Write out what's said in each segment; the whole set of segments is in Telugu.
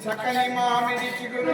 చక్కని మామిడి చిగురు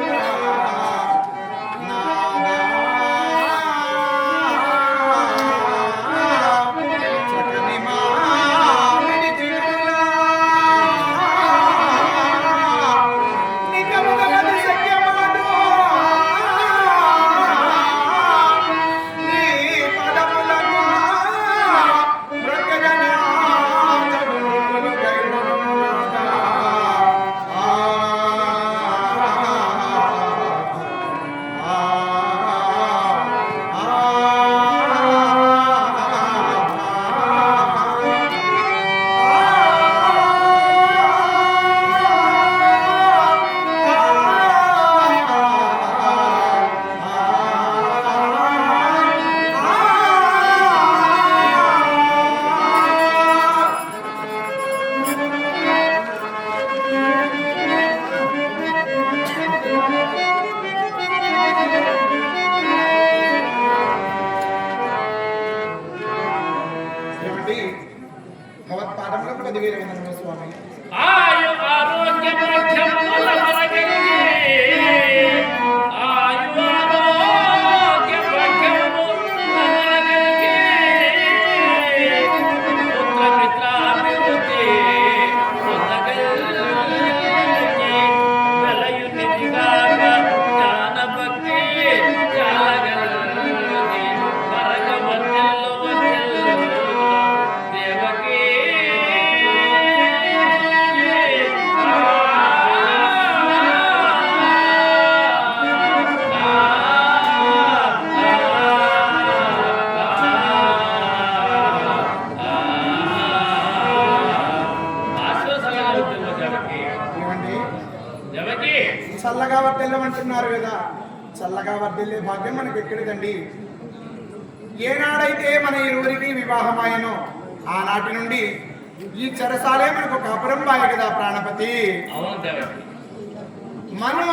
భగవత్పాదంలో 10,000 వందనములు స్వామి. ఆయు ఆరోగ్య భాగ్యముల వరగలిగి ఆయు ఆరోగ్య భాగ్యముల వరగలిగి పుత్ర మిత్రాభివృద్ధి పొందగలిగి వెలయు నిధిగాక జ్ఞాన భక్తి చాలగలిగి వరగ వర్ధిల్లు దేవకీ చల్లగా వర్దిల్లమంటున్నారు కదా, చల్లగా వర్దిల్లే భాగ్యం మనకి ఎక్కడిదండి. ఏనాడైతే మన ఇరువురికి వివాహమాయనో ఆనాటి నుండి ఈ చెరసాలే మనకు కాపురం బాయ్ కదా ప్రాణపతి. మనో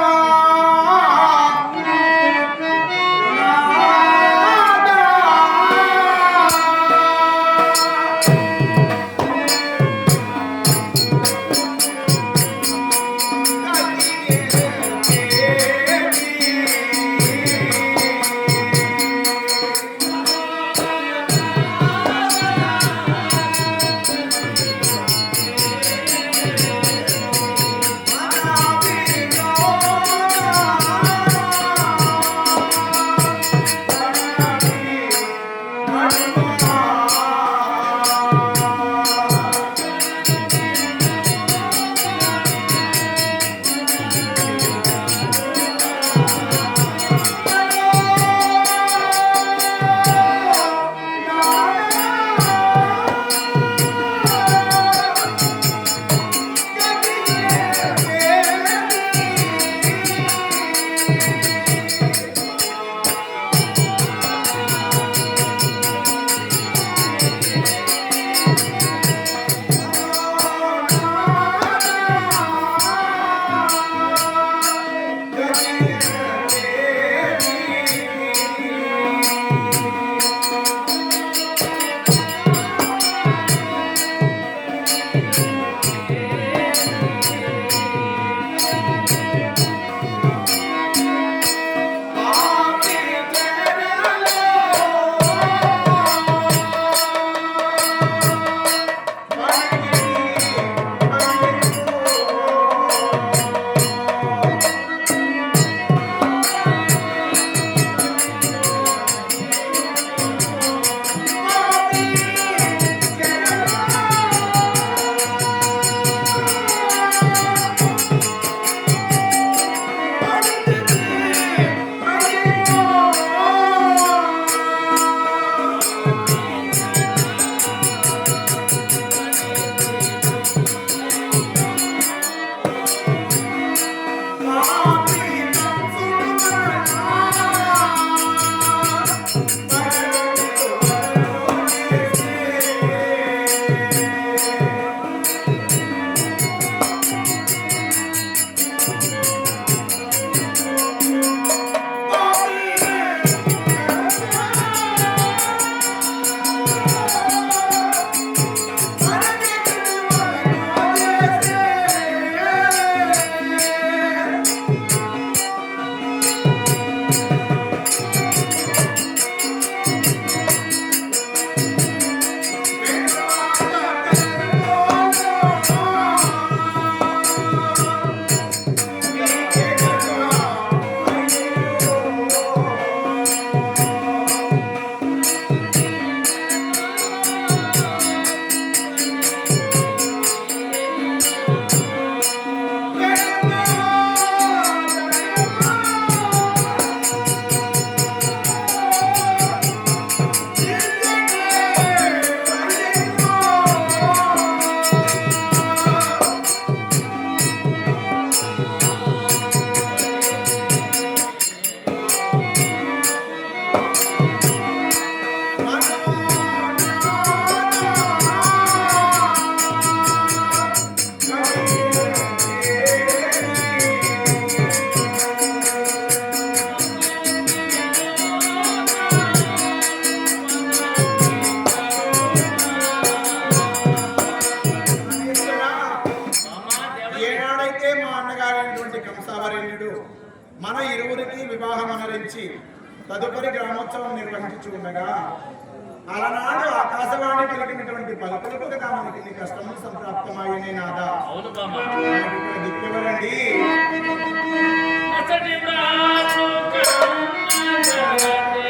మన ఇరువురికి వివాహం అనరించి తదుపరి గ్రామోత్సవం నిర్వహించు ఉండగా అలనాడు ఆకాశవాణి పలికినటువంటి పలుకులకు కదా మనకి నీ కష్టము సంప్రాప్తమాయనే నాదా. అవును బామ్మ. దిక్కువరండి అతడి ప్రాణు కరుణగలదే.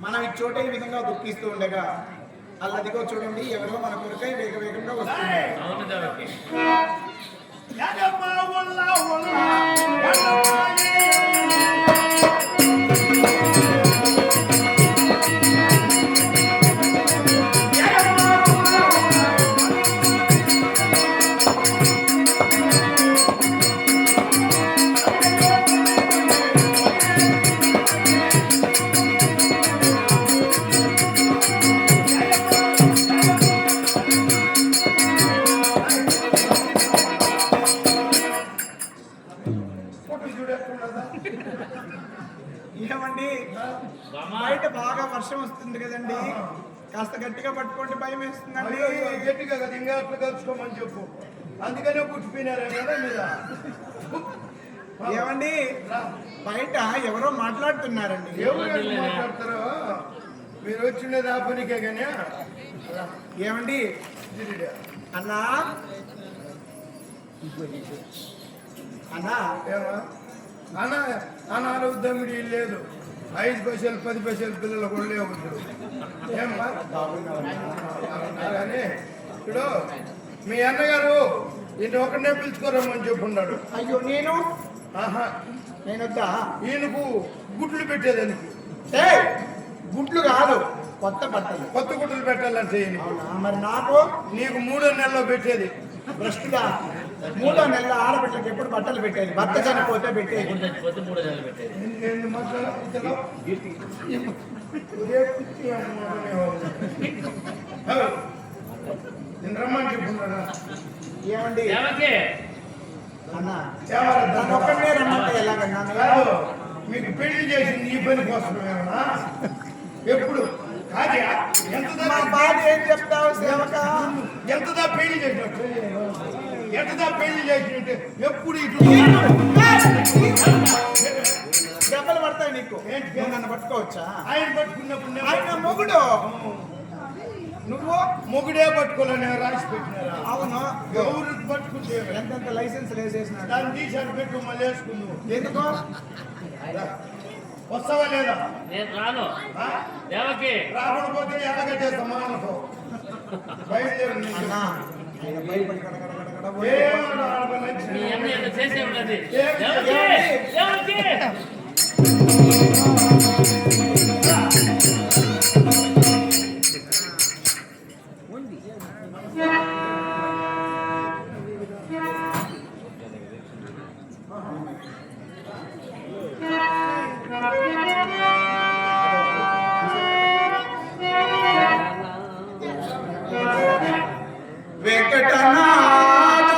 మనం ఈ చోట ఈ విధంగా దుఃఖిస్తూ ఉండగా అల్లదిగో చూడండి ఎవరో మన కొరకై వేగంగా వస్తున్నారు. అవును దేవకి. ఏమండి బయట బాగా వర్షం వస్తుంది కదండి, కాస్త గట్టిగా పట్టుకోండి, భయం వేస్తుందండి. గట్టిగా కదా ఇంకా అట్లా కలుసుకోమని చెప్పు, అందుకనే పుట్టిపోయినారే కదా మీద. ఏమండి బయట ఎవరో మాట్లాడుతున్నారండి. ఎవరు మాట్లాడతారో మీరు వచ్చిండేది ఆ పనికే కానీ. ఏమండి అన్నా అన్నా ఏమా అన్న అనాలు దమ్మిడి లేదు, 5 పైసలు 10 పైసలు పిల్లలు కూడా లేవుతారు. ఏమ్మా కానీ ఇప్పుడు మీ అన్నగారు ఈయన ఒకరినే పిలుచుకోరమ్మని చెప్పున్నాడు. అయ్యో నేను ఆహా నేనొద్దా? ఈయనకు గుడ్లు పెట్టేదానికి. గుడ్లు కాదు, కొత్త బట్టలు. కొత్త గుడ్లు పెట్టాలంటే ఈయన. మరి నాకు నీకు 3వ నెలలో పెట్టేది. భ్రష్టుగా 3వ నెలలో ఆడబిడ్డలకు ఎప్పుడు బట్టలు పెట్టేది? భర్త చనిపోతే పెట్టేది. చచ్చిపోతే 3 నెలలు పెట్టేది. రమ్మని చెప్పున్నాడా? ఏమండి దేవకి. అన్నా నన్ను ఒక్కడే రమ్మంటే ఎలాగన్నా? మీకు పెళ్లి చేసింది ఈ పని కోసమేమన్నా? ఎప్పుడు కాజా మా బాధ ఏం చెప్తావు సేవక? ఎంతదా పెళ్లి చేసినట్టు, ఎంతదా పెళ్లి చేసినట్టు ఎప్పుడు ఇటు దెబ్బలు పడతాయి నీకు. ఏంటి నన్ను పట్టుకోవచ్చా? ఆయన పట్టుకున్నప్పుడు ఆయన మొగుడు నువ్వు మొగుడే పట్టుకోలేని రాసి పెట్టినారా అవును ఎవరికి పట్టుకుంటే ఎంతెంత లైసెన్స్ వేసేసినాడు దాన్ని తీసాడు పెట్టు మళ్ళీ వేసుకుందు ఎందుకో వస్తావా లేదా నేను రాను ఆ? దేవకి రాకపోతే ఎలాగట్టే సమానతో బయలుదేరు నీ అన్నా ఆయన భయపడి గడగడగడగడ పోయి ఏమన్నా ఆడపిల్ల నుంచి మీ అమ్మ ఎంత చేసే ఉన్నది ఏమి దేవకి దేవకి వెంకటనాథ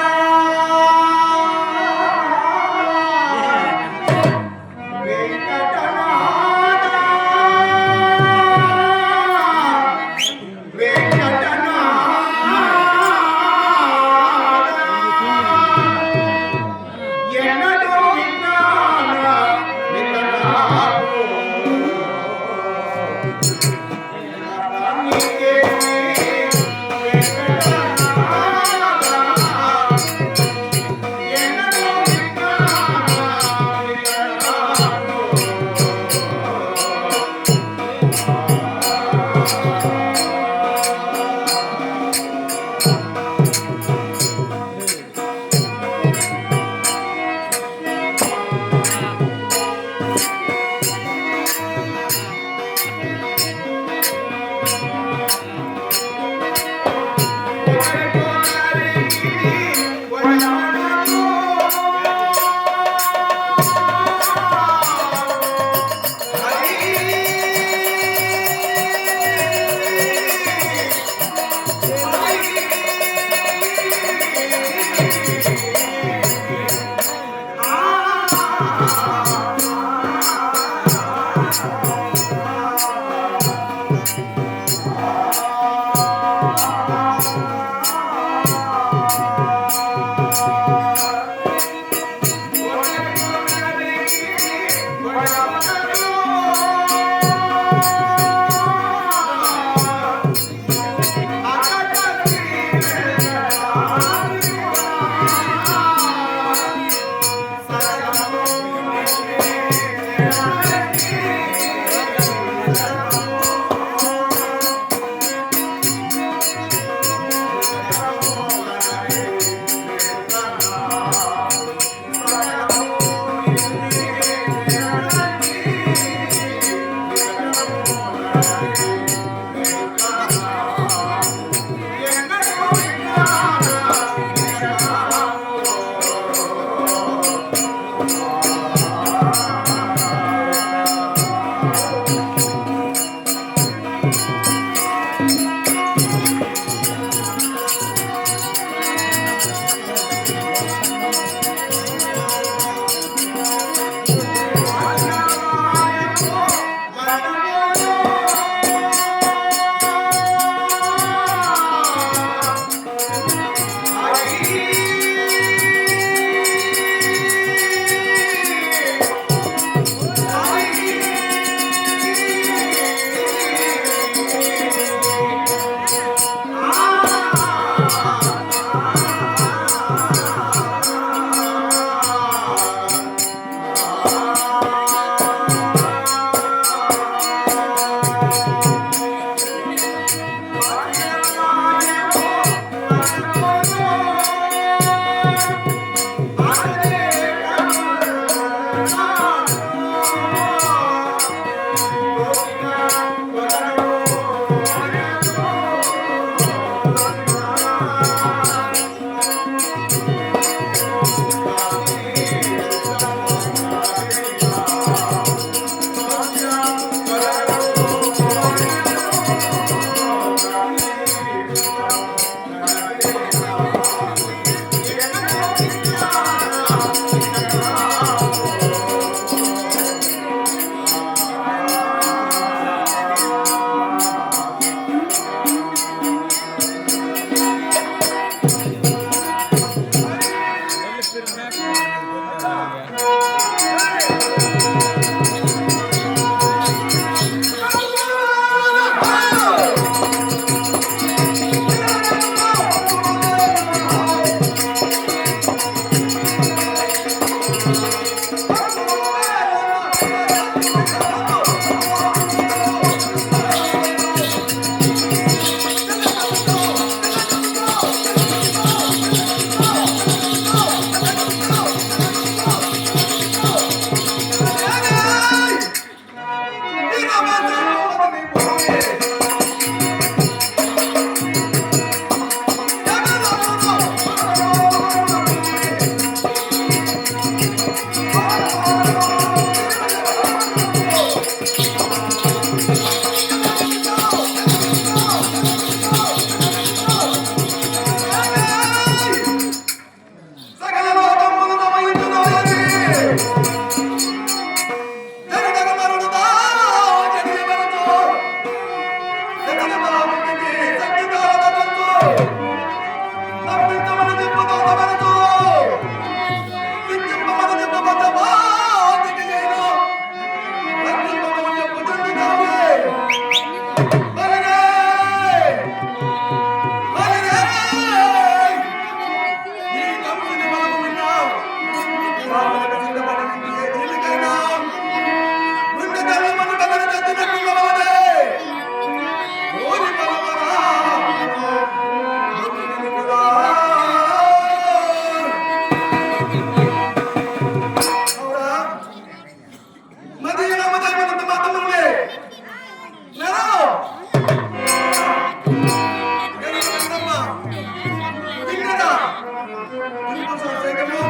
ఇంకొక సైతము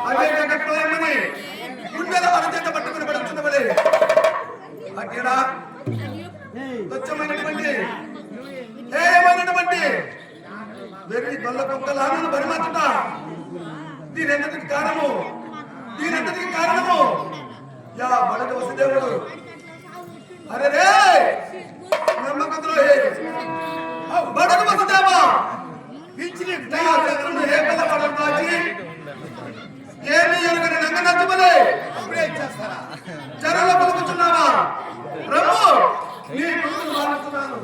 అదే జగత్తులమని గుండెల అరచేత పట్టుకుని పడుతున్నవలే అక్కడ తుచ్చమైనటువంటి ఏమైనటువంటి వెర్రి బల్ల కుక్కలాను పరిమతుట దీనంతటికి కారణము యా బలగ వసుదేవుడు అరే రే నమ్మకద్రోహి బడగ వసుదేవా పిచ్చిని దయాచంద్రుడు ఏ పిల్ల పడలు కాచి ఏమి ఎరుగని నంగ నచ్చబలే అప్పుడే ఇచ్చేస్తారా చెరలో పలుకుతున్నావా రమ్ము నీ గురువును మారుతున్నాను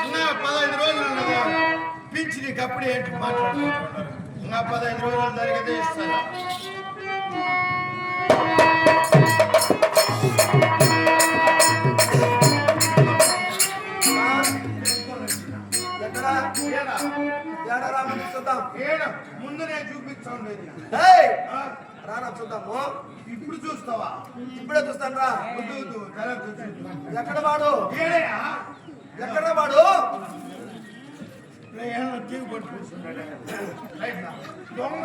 ఇంకా 15 రోజులు ఉన్నదా పిచ్చి నీకు అప్పుడే ఏంటి మాట్లాడుకుంటున్నారు ఇంకా 15 రోజులు జరిగితే ఇస్తారా ముందు నేను చూపించండి రానా చూద్దాము ఇప్పుడు చూస్తావా ఇప్పుడే చూస్తాను రా ఎక్కడ వాడు ఏడయా ఎక్కడ వాడు తీగు పట్టుకుంటున్నాడు దొంగ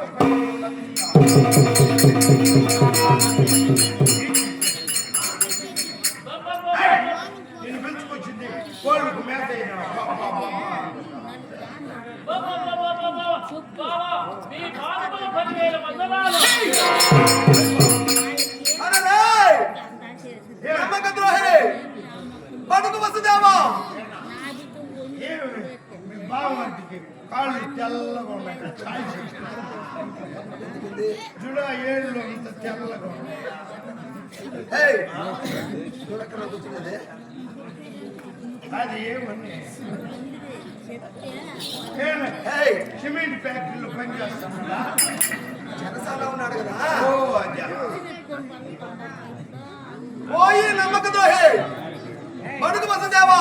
నేను పెంచుకొచ్చింది కోళ్ళకు మేత మీ పాదములు 10,000 వందనాలు. నమ్మక ద్రోహి బడుగు వసుదేవా మీ బావమర్దికి కాళ్ళు తెల్లగా ఉన్నాయి జుడ ఏళ్ళు ఇంత తెల్లగా ఉన్నాయి అది ఏమని సిమెంట్ ఫ్యాక్టరీలో పనిచేస్తాడా చెరసాల ఉన్నాడు కదా ఓ అది ఓయి నమ్మక ద్రోహి బడుగు వసుదేవా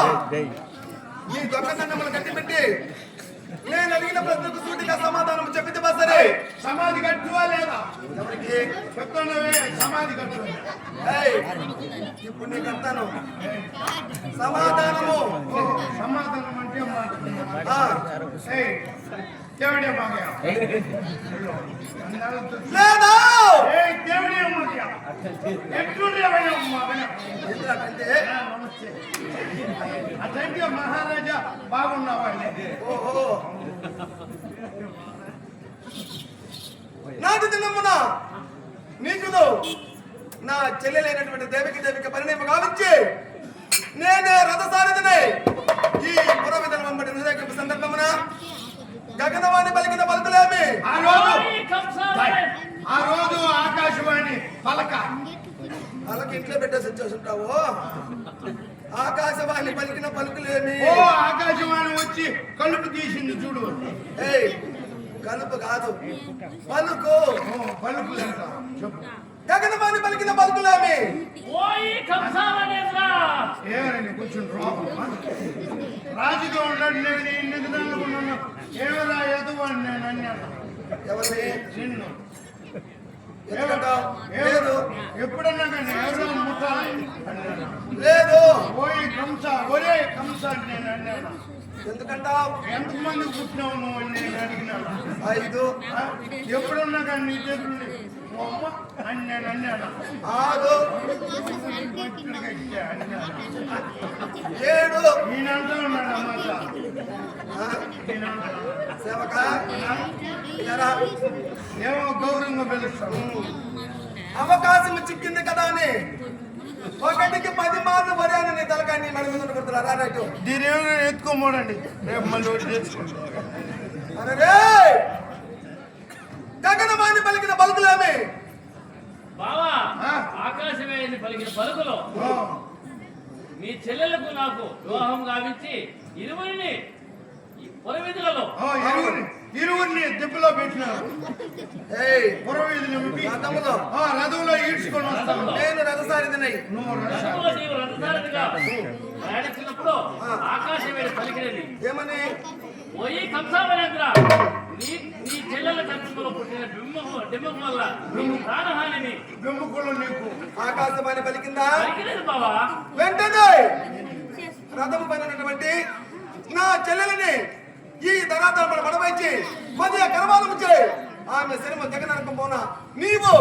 నీ దొంగతనములు కట్టిపెట్టి నేను అడిగిన ప్రశ్నకు సూటిగా సమాధానం చెప్పితే సరే సమాధి కట్టువా లేదా ఎవరికి చెప్తానవే సమాధి కట్టువా ఇప్పుడు నీకు అంటాను సమాధానము సమాధానం అంటే దేవుడే మాగయా లేదా దేవుడే మాగయా ఎట్లుండే అంటే అదంటే మహారాజా బాగున్నావాళ్ళే ఓహో నాటి దినమున నీకు నా చెల్లెలైనటువంటి దేవికి పరిణయం గావించి నేనే రథసారథిని ఈ పురవిధన వెంబడి హృదయకపు సందర్భమున గగనవాణి పలికిన పలుకులేమి ఆ రోజు ఆకాశవాణి పలక వాళ్ళకి ఇంట్లో పెట్టేసి వచ్చేస్తుంటావు ఆకాశవాణి పలికిన పలుకులేమి ఓ ఆకాశవాణి వచ్చి కలుపు తీసింది చూడు ఏయ్ కలుపు కాదు పలుకు పలుకులు ఎంత చెప్పు గగనవాణి పలికిన పలుకులేమి ఏమని కూర్చుని రాజుగా ఉన్నాడు నేను ఇన్ని దినాలు ఉన్నాను ఏమరా ఎదువాడు నేను అన్నాను ఎవరిని నిన్ను లేదు ఎప్పుడన్నా కానీ ఎవరో ముట్టాలి అన్నాను లేదు ఓయ్ కంస ఒరే కంస అని నేను అన్నాను ఎందుకంటావు ఎంతమంది పుట్టినావు నువ్వు అని నేను అడిగినాను 5 ఎప్పుడున్నా కానీ నీ దగ్గర అమ్మ అని నేను అన్నాను 6 7 నేనంటూ ఉన్నాడు అమ్మ సేవక ఏమో గౌరవంగా పిలుస్తాను అవకాశం చిక్కింది కదా అని ఒకటికి 10 మార్లు వరాను నీ తలకాన్ని మన ముందు కొడుతున్నారు అన్నట్టు దీని ఎత్తుకోమోడండి రేపు మళ్ళీ ఒకటి తెచ్చుకుంటాం అరే గగనవాణి పలికిన పలుకులేమి బావా ఆకాశమే పలికిన పలుకులు మీ చెల్లెలకు నాకు వివాహం గావించి ఇరువురిని పురవీధులలో ఇరువురిని దెబ్బలో పెట్టినారు పురవీధులు రథంలో ఈడ్చుకొని వస్తాను నేను రథసారిదినై నీవు రథసారథిగా ప్రయాణించినప్పుడు ఆకాశమే పలికినది ఏమని పోయి కంసావనేంద్ర నీ చెల్లెల కంచంలో పుట్టిన బింబం వల్ల నీకు ప్రాణహానిని బింబకులు నీకు ఆకాశవాణి పలికిందా పలికినది బావా వెంటనే రథము పైన ఉన్నటువంటి నా చెల్లెలని ఈ ధనార్థం మన పడవైచి మధ్య కరవాలం చేయి. ఆమె శరీరం జగనరకం పోనా నీవు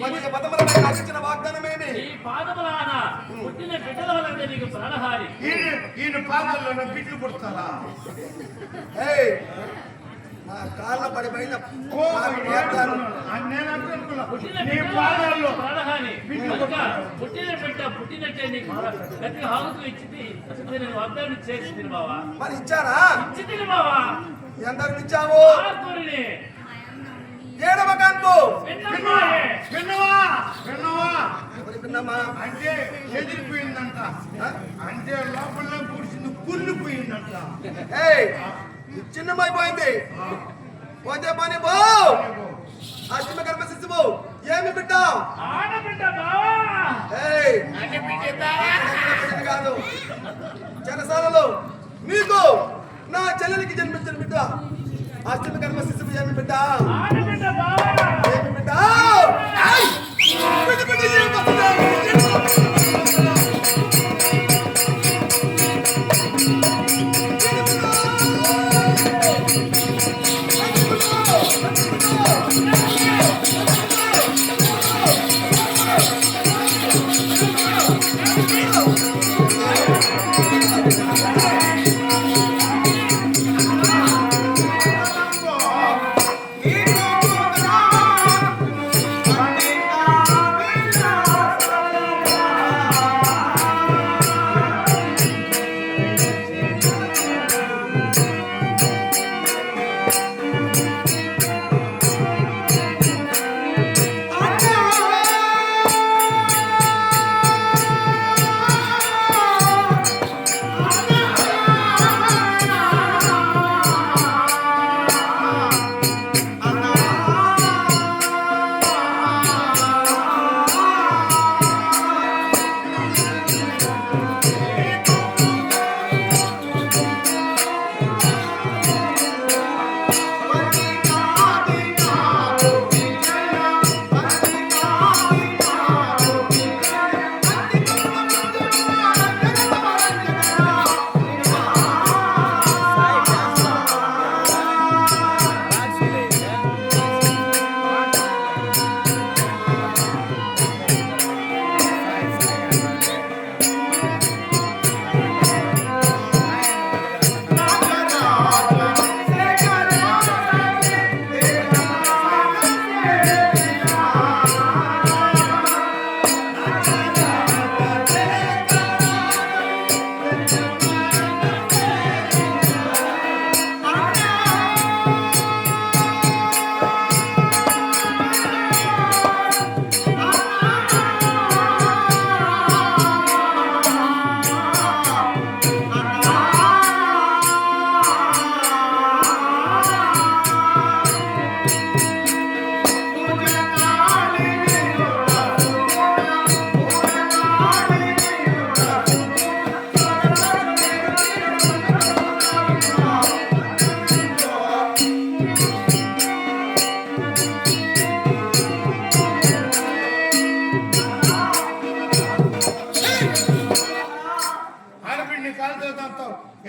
మధ్య పదములపై నాకు ఇచ్చిన వాగ్దానమేమి? ఈ పాదములాన పుట్టిన బిడ్డల వల్ల నీకు ప్రాణహాని. ఈయన పాదాల్లో బిడ్డలు పుడతారా? ఏయ్, నా కాళ్ళ పడిపోయిన పుట్టిన బిడ్డల ప్రాణహాని. కనుక పుట్టిన బిడ్డ పుట్టినట్టే నీకు గట్టి హాగుతూ ఇచ్చింది. నేను వాగ్దానం చేసింది బావా. మరి ఇచ్చారా? ఇచ్చింది బావా. ఎందరికి ఇచ్చావు? ఆకురిని ఏడవ కాన్పు విన్నమ్మా. ఎవరి విన్నమ్మా? అంటే ఎదిరిపోయిందంట. అంటే లోపల కూర్చుంది కుళ్ళిపోయిందంట. ఏయ్, చిన్నమైపోయింది. పోతే పని పో. అష్టమ గర్భ శిశువు ఏమి బిడ్డావు? ఆడబిడ్డ బావా. ఏయ్, అంటే బిడ్డ బిడ్డది కాదు. చెరసాలలో నీకు నా చెల్లెలికి జన్మించిన బిడ్డ. అష్టమ గర్భ శిశువు ఏమి బిడ్డ? ఆడబిడ్డ బావా. ఏమి బిడ్డ? ఏయ్, బిడ్డ బిడ్డ ఏమి వస్తున్నావు?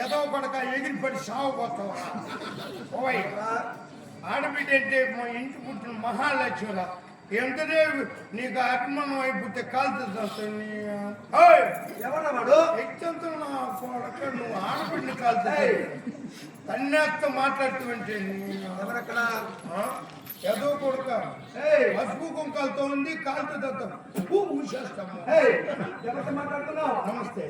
ఏదో కొడక ఎగిరిపడి సాగు పోతావా? ఓయ్, ఆడబిడ్డ అంటే మా ఇంటి పుట్టిన మహాలక్ష్మిల ఎంతనే నీకు అభిమానం అయిపోతే కాలుతుంది. ఎవరా వాడు? ఎక్కంతో నా కొడక నువ్వు ఆడబిడ్డని కాలుతుంది. తన్నేస్తో మాట్లాడుతుంటే ఎవరక్కడ? ఏదో కొడుక పసుపు కుంకాలతో ఉంది, కాలుతుందా ఊసేస్తాము. ఎవరితో మాట్లాడుతున్నావు? నమస్తే.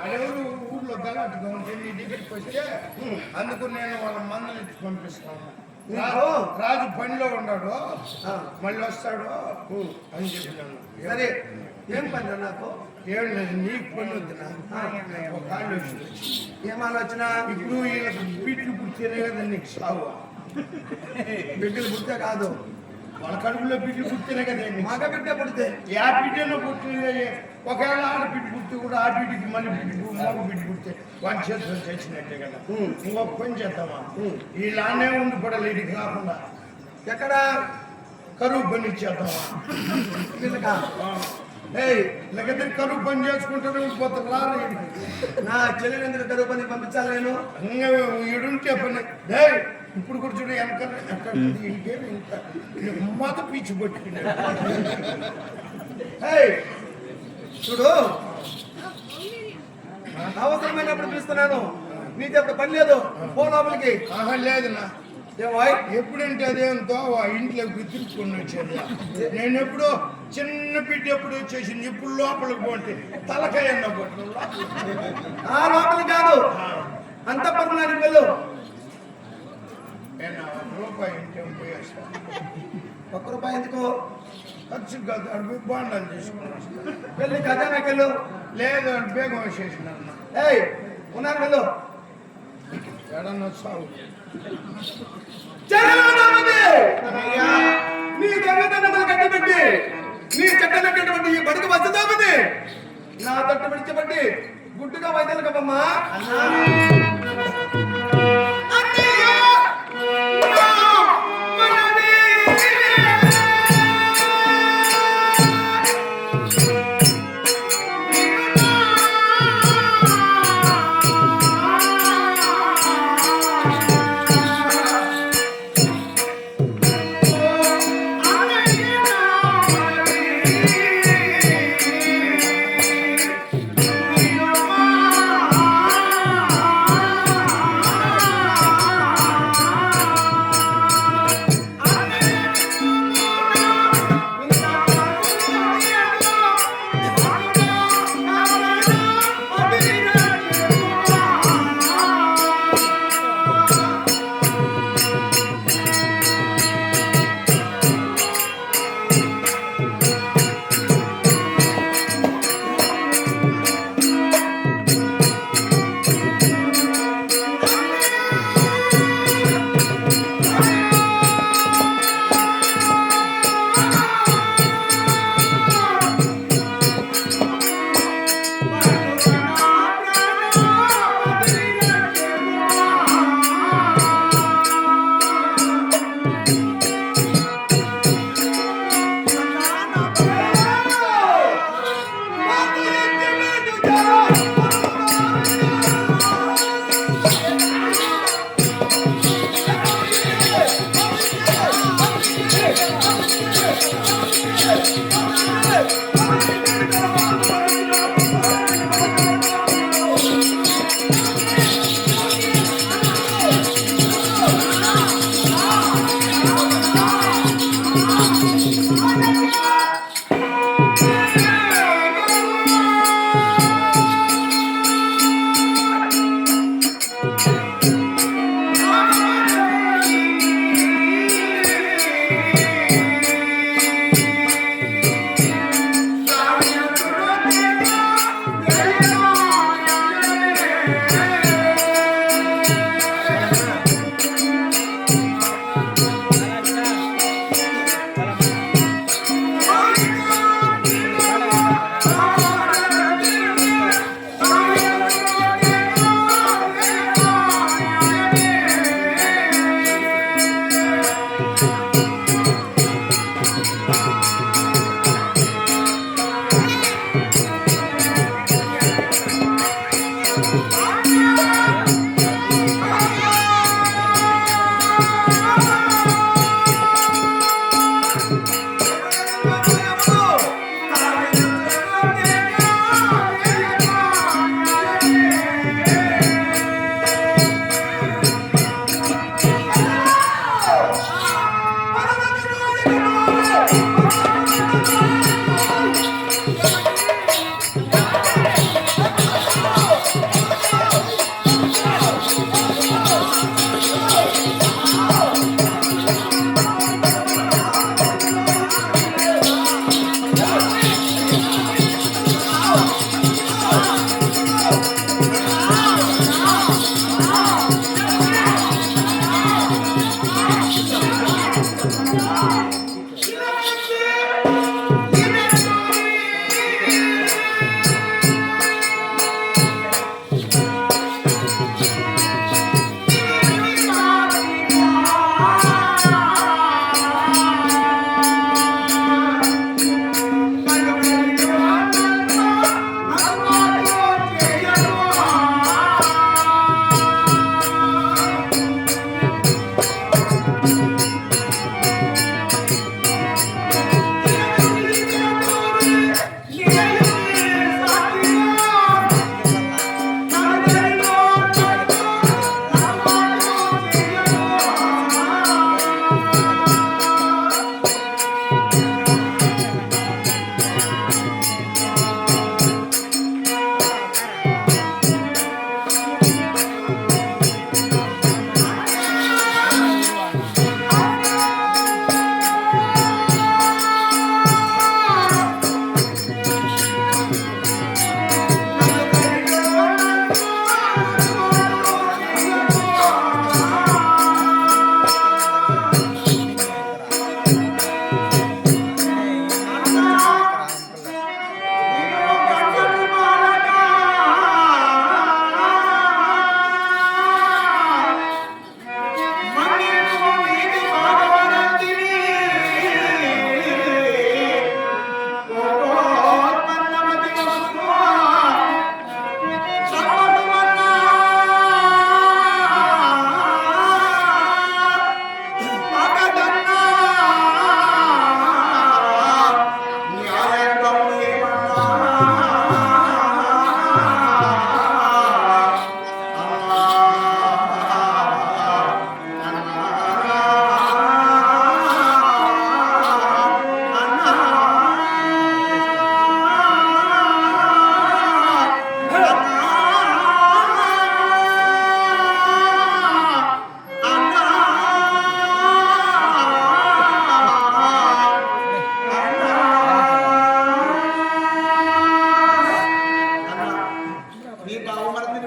ఆడెవరు ఊర్లో గలాటుగా ఉంటే నీ దగ్గరికి వస్తే అందుకు నేను వాళ్ళ మందులు ఇచ్చి పంపిస్తాను. రాజు పనిలో ఉన్నాడు, మళ్ళీ వస్తాడు అని చెప్పినాను. సరే, ఏం పని నాకు? ఏం లేదు, నీకు పని వద్దునా? ఒక ఆలోచన. ఏం ఆలోచన? ఇప్పుడు వీళ్ళకి బిడ్డలు పుట్టినే కదా నీకు సాగు. బిడ్డలు పుడితే కాదు, వాళ్ళ కడుపులో బిడ్డలు పుట్టినే కదా. మగ బిడ్డ పుడితే ఆ బిడ్డలో పుట్టిన ఒకవేళ ఆడబిడ్డ పుట్టి కూడా ఆ బిడ్డకి మళ్ళీ మగ బిడ్డ పుడితే వాడి చేతులు చేసినట్టే కదా. ఇంకొక పని చేద్దామా, వీళ్ళనే ఉండి పడాలి, ఇడికి రాకుండా ఎక్కడ కరువు పని ఇచ్చేద్దామా. ఏయ్ లేకపోతే కరువు పని చేసుకుంటూనే ఉండిపోతారు రారు నా చెల్లెలు ఎందుకు కరువు పని పంపించాలి నేను? ఈడుంటే పని ఏయ్ ఇప్పుడు కూడా చూడు ఇంకేమి ఇంకా మొద పీచి పట్టుకున్నాడు. ఏయ్, చూడు అవసరమైనప్పుడు పిలుస్తున్నాను, నీకు అప్పుడు పని లేదు, పో లోపలికి. ఆహా లేదన్నా, ఏమాయ్? ఎప్పుడంటే అదేంతో ఆ ఇంట్లో గుర్తించుకుని వచ్చేది. నేను ఎప్పుడో చిన్న బిడ్డ ఎప్పుడు వచ్చేసింది, ఇప్పుడు లోపలికి పోతే తలకాయ ఆ లోపలికి కాదు, అంత పర్మనెంట్ వెళ్ళు. నేను రూపాయి ఇంకేం పోయేస్తా. ₹1 ఎందుకు? ఖర్చు కాదు, అడుగు బాండాలు తీసుకున్నాను. వెళ్ళి ఖజానాకి వెళ్ళు. లేదు అని బేగం వచ్చేసిన ఏయ్, ఉన్నాను, వెళ్ళు. ఎడన్నా సాగు నీ దొంగతనములు కట్టిపెట్టి నీ చెట్టనటువంటి ఈ బడుగు వచ్చేదామని నా తట్టు విడిచిపెట్టి గుడ్డుగా వైద్యులు కమ్మా. ఆ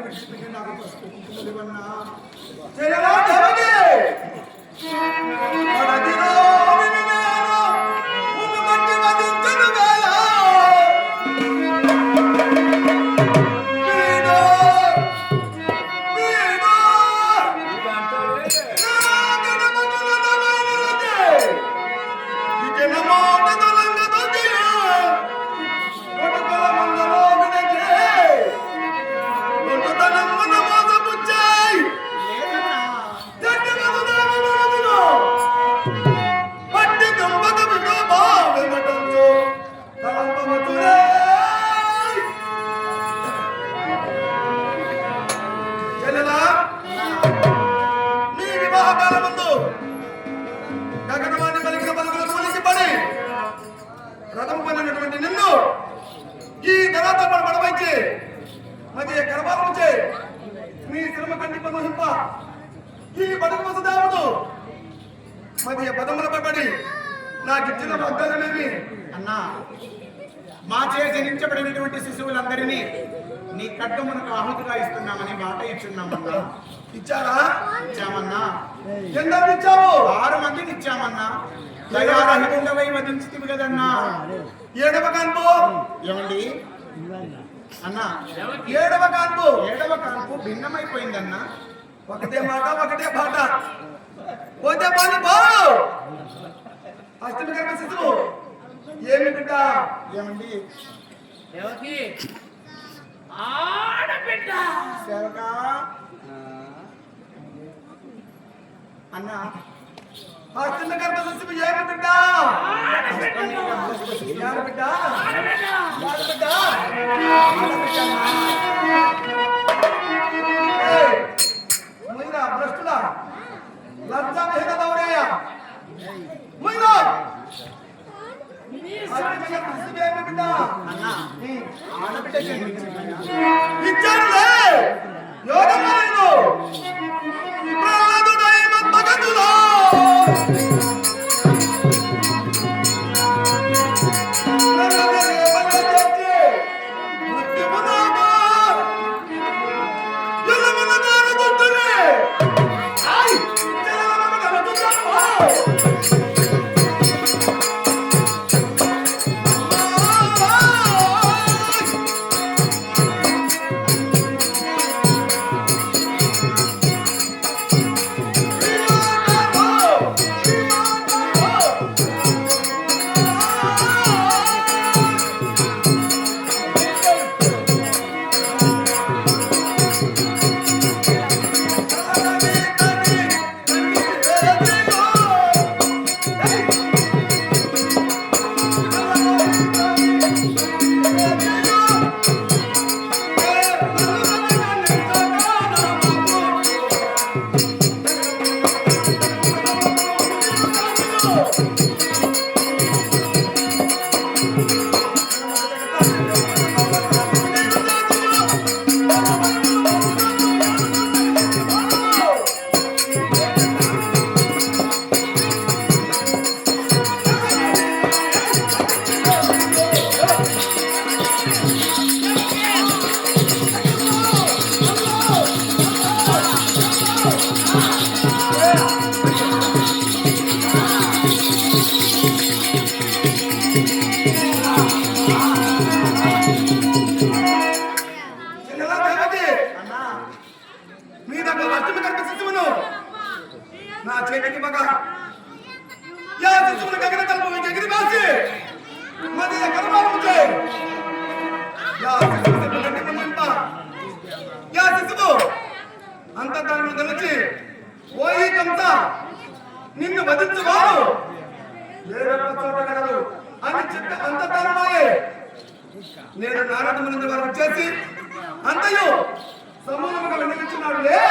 విడిచిపెట్టి నాకు పసుపు కుంకుమలు ఇవ్వన్నా. చెల్లెలా దేవకి పడదిరో వినినాను ముందు మట్టి వదించను వేళ వీడో వీడో నాగన మగన దమనరదే ఇకన మోట దలంగ దొగియో కొడుకల మందలో వినకే కొడుతనమ్మన మోసపుచ్చాయి లేదన్నా. పట్టి దుంపక బిడ్డో బావెమటంచో తలంపమతురే చెల్లెలా మీ వివాహ కాలమందు గగనవాణి పలికిన పలుకులు కూలికి పడి రథం పడినటువంటి నిన్ను ఈ ధనాత్మ పడవైచి మధ్య గర్భాలముచే మీ శ్రమ కంటి పనుహింప ఈ బడుగు వసుదేవుడు మధ్య పదములపై పడి నాకిచ్చిన వాగ్దానమేమి అన్నా, మా చే జనించబడినటువంటి శిశువులందరినీ నీ ఖడ్గమునకు ఆహుతిగా ఇస్తున్నామని మాట ఇచ్చున్నామన్నా. ఇచ్చారా? ఇచ్చామన్నా. ఎందరు ఇచ్చావు? 6 మందిని ఇచ్చామన్నా. దయారహితుండవై వధించితివి కదన్నా. ఏడవ కాన్పు ఏమండి అన్నా, ఏడవ కాన్పు 7వ కాన్పు భిన్నమైపోయిందన్నా. ఒకటే మాట ఒకటే పాట పోతే పని బావు అష్టమి గర్భ శిశువు ఏమి బిడ్డ ఏమండి ఎవరికి ఆడబిడ్డ సేవక అన్నా, అష్టమి గర్భ శిశువు ఏమి బిడ్డ యాడ బిడ్డ యాడ బిడ్డ ఏయ్, ముయ్యరా భ్రష్టులా లజ్జా విహిత దౌడేయ ముయ్యరా అష్టమి గర్భ శిశువు ఏమి బిడ్డ అన్నా, ఆడబిడ్డ జన్మించిందన్నా. ఇచ్చారులే యోగమాయను ప్రాణుడై మద్మగతులో నరనరే బలచెచ్చి మృత్యుమునామా యులమన దారుతుంటునే ఆయ్ జలమన దారుతుంటామో చెల్లెలా దేవకి అన్నా, మీ దగ్గర అష్టమి గర్భ శిశువును నా చేతికి మగ యా శిశువును గగన తలుపు ఎగిరి వేసి మరి గర్భాలు చేయి యా శిశువు గట్టి ముందుంట యా శిశువు అంత దాన్ని తెలిచి ఓయి కంత నిన్ను వధించువాడు వేరొక చోట కలదు అని చెప్పి అంత తరమాయే నేను నారద ముని వారు వచ్చేసి అంతయు సమూలముగా వినిపించున్నాడులే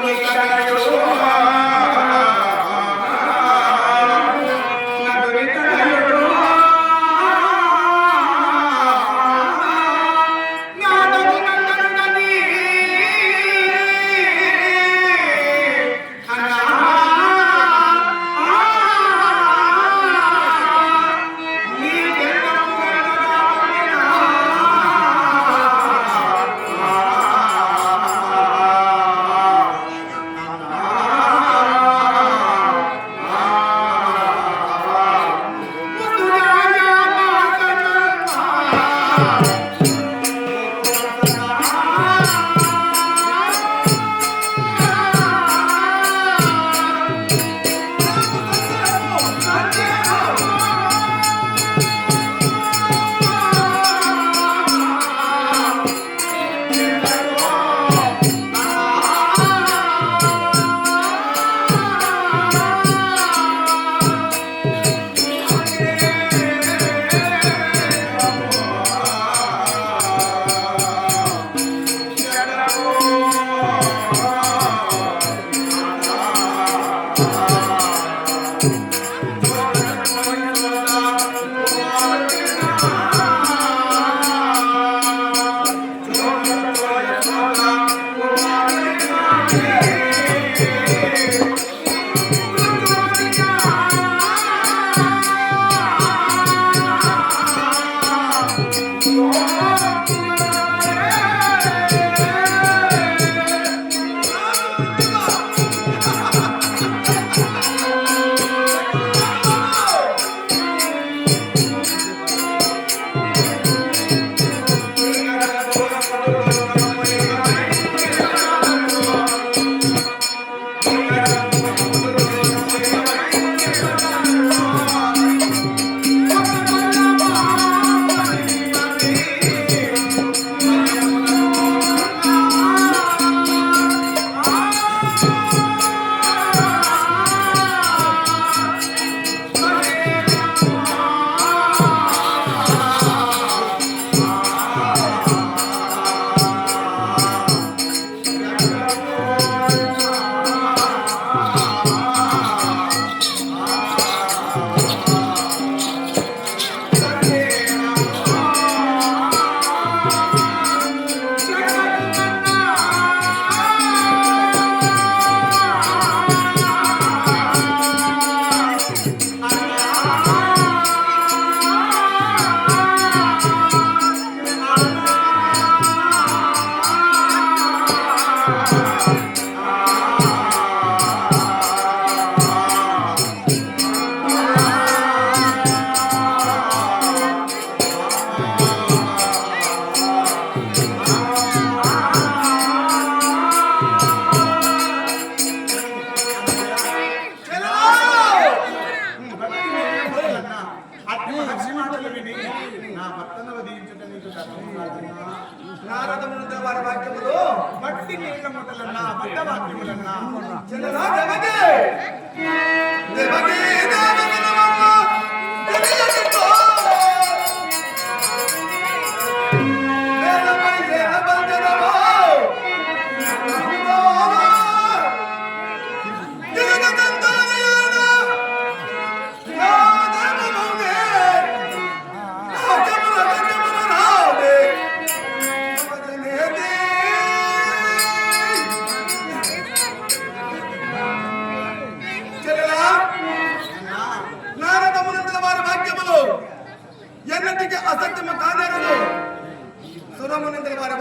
నీ నారదమునితో వారి వాక్యములు మట్టి నీళ్ళ మొదలన్నా బట్ట వాక్యములన్నా చెల్లెలా దేవకి దేవకి దేవకినమ్మ తెలియనితో వేదపై వేదబంధనమో ఎన్నటికీ అసత్యము కానేరదు సురమునిందల వారి